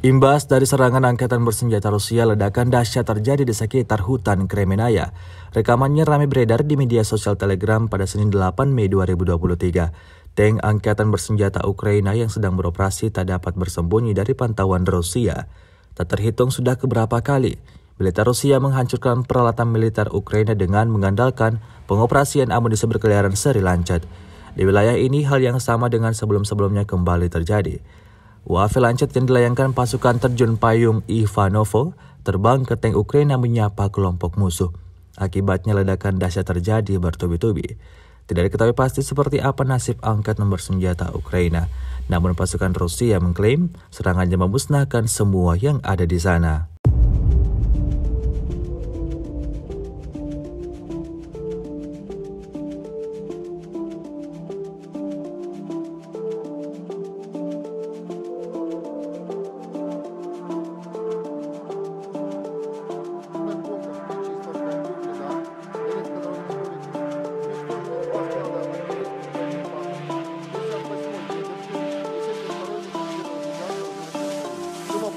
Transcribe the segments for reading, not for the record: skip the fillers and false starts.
Imbas dari serangan angkatan bersenjata Rusia, ledakan dahsyat terjadi di sekitar hutan Kremenaya. Rekamannya ramai beredar di media sosial Telegram pada Senin 8 Mei 2023. Tank angkatan bersenjata Ukraina yang sedang beroperasi tak dapat bersembunyi dari pantauan Rusia. Tak terhitung sudah keberapa kali militer Rusia menghancurkan peralatan militer Ukraina dengan mengandalkan pengoperasian amunisi berkeliaran seri Lancet. Di wilayah ini hal yang sama dengan sebelum-sebelumnya kembali terjadi. UAV Lancet yang dilayangkan pasukan terjun payung Ivanovo terbang ke tank Ukraina menyapa kelompok musuh. Akibatnya ledakan dahsyat terjadi bertubi-tubi. Tidak diketahui pasti seperti apa nasib angkatan bersenjata Ukraina. Namun pasukan Rusia mengklaim serangannya memusnahkan semua yang ada di sana.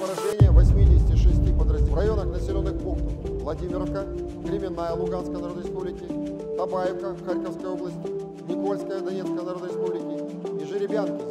Поражение 86 подразделений в районах населенных пунктов Владимировка, Кременная Луганской Народной Республики, Табаевка Харьковской области, Никольская Донецкой Народной Республики и Жеребянки